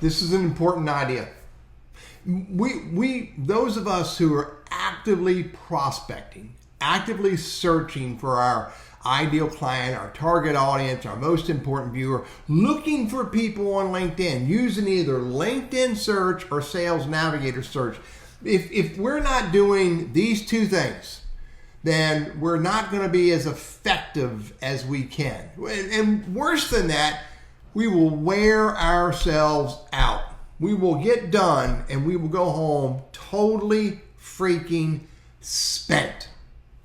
this is an important idea. Those of us who are actively prospecting, actively searching for our ideal client, our target audience, our most important viewer, looking for people on LinkedIn, using either LinkedIn search or Sales Navigator search. If we're not doing these two things, then we're not going to be as effective as we can. And worse than that, we will wear ourselves out. We will get done and we will go home totally freaking spent.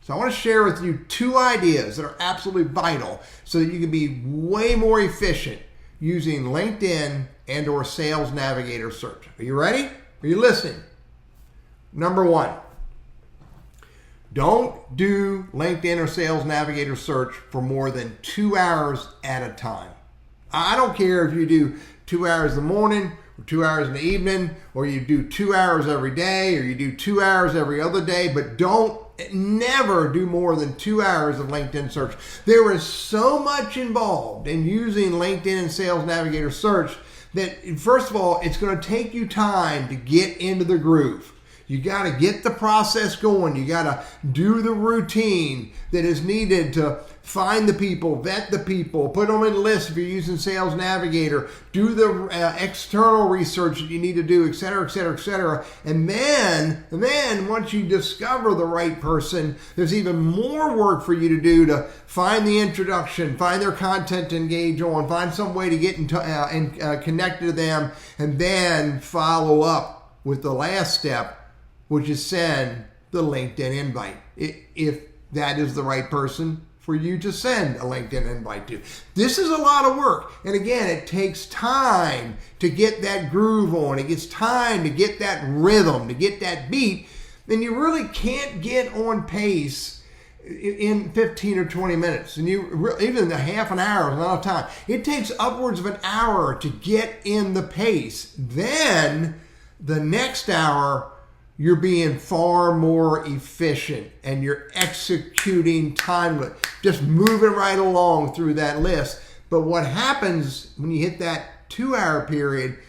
So I want to share with you two ideas that are absolutely vital so that you can be way more efficient using LinkedIn and or Sales Navigator search. Are you ready? Are you listening? Number one, don't do LinkedIn or Sales Navigator search for more than 2 hours at a time. I don't care if you do 2 hours in the morning or 2 hours in the evening, or you do 2 hours every day, or you do 2 hours every other day, but never do more than 2 hours of LinkedIn search. There is so much involved in using LinkedIn and Sales Navigator search that, first of all, it's going to take you time to get into the groove. You got to get the process going. You got to do the routine that is needed to find the people, vet the people, put them in lists if you're using Sales Navigator, do the external research that you need to do, et cetera, et cetera, et cetera. And then once you discover the right person, there's even more work for you to do to find the introduction, find their content to engage on, find some way to get connected to them, and then follow up with the last step, which is send the LinkedIn invite, if that is the right person for you to send a LinkedIn invite to. This is a lot of work. And again, it takes time to get that groove on. It gets time to get that rhythm, to get that beat. And you really can't get on pace in 15 or 20 minutes. And even a half an hour is not enough time. It takes upwards of an hour to get in the pace. Then the next hour, you're being far more efficient and you're executing timely, just moving right along through that list. But what happens when you hit that 2 hour period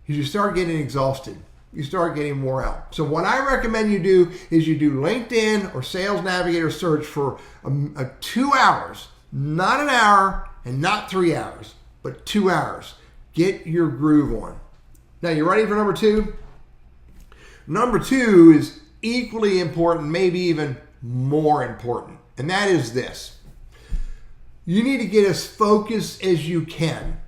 is you start getting exhausted. You start getting wore out. So what I recommend you do is you do LinkedIn or Sales Navigator search for 2 hours, not an hour and not 3 hours, but 2 hours. Get your groove on. Now, you ready for number two? Number two is equally important, maybe even more important, and that is this. You need to get as focused as you can.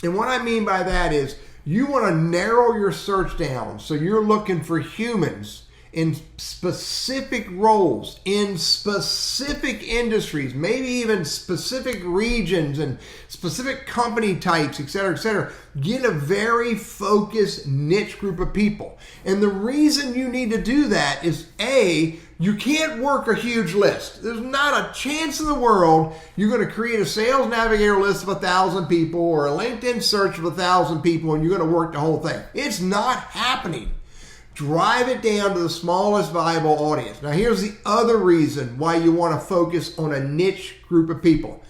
And what I mean by that is you want to narrow your search down so you're looking for humans in specific roles, in specific industries, maybe even specific regions and specific company types, et cetera, et cetera. Get a very focused niche group of people. And the reason you need to do that is A, you can't work a huge list. There's not a chance in the world you're going to create a Sales Navigator list of 1,000 people or a LinkedIn search of 1,000 people and you're going to work the whole thing. It's not happening. Drive it down to the smallest viable audience. Now, here's the other reason why you want to focus on a niche group of people.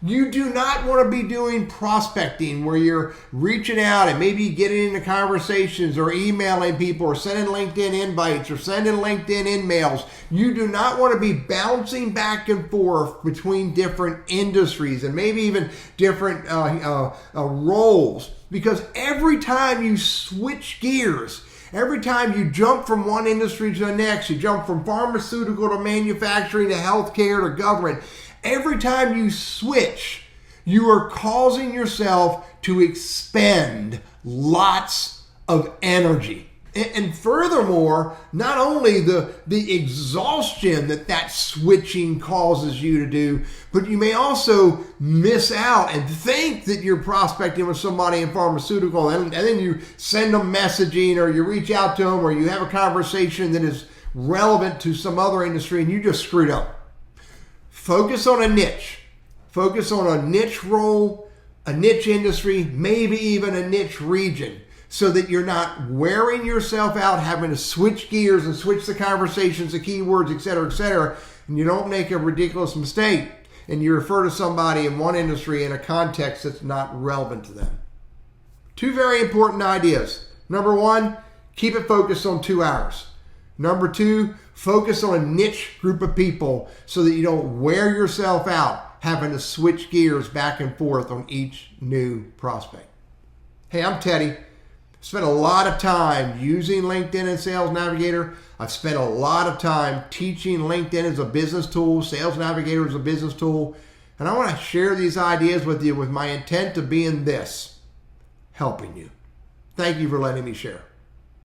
You do not want to be doing prospecting where you're reaching out and maybe getting into conversations or emailing people or sending LinkedIn invites or sending LinkedIn emails. You do not want to be bouncing back and forth between different industries and maybe even different roles, because every time you switch gears, every time you jump from one industry to the next, you jump from pharmaceutical to manufacturing to healthcare to government, every time you switch, you are causing yourself to expend lots of energy. And furthermore, not only the exhaustion that switching causes you to do, but you may also miss out and think that you're prospecting with somebody in pharmaceutical, and then you send them messaging or you reach out to them or you have a conversation that is relevant to some other industry and you just screwed up. Focus on a niche. Focus on a niche role, a niche industry, maybe even a niche region, so that you're not wearing yourself out having to switch gears and switch the conversations, the keywords, et cetera, and you don't make a ridiculous mistake and you refer to somebody in one industry in a context that's not relevant to them. Two very important ideas. Number one, keep it focused on 2 hours. Number two, focus on a niche group of people so that you don't wear yourself out having to switch gears back and forth on each new prospect. Hey, I'm Teddy. Spent a lot of time using LinkedIn and Sales Navigator. I've spent a lot of time teaching LinkedIn as a business tool, Sales Navigator as a business tool. And I want to share these ideas with you with my intent of being this, helping you. Thank you for letting me share.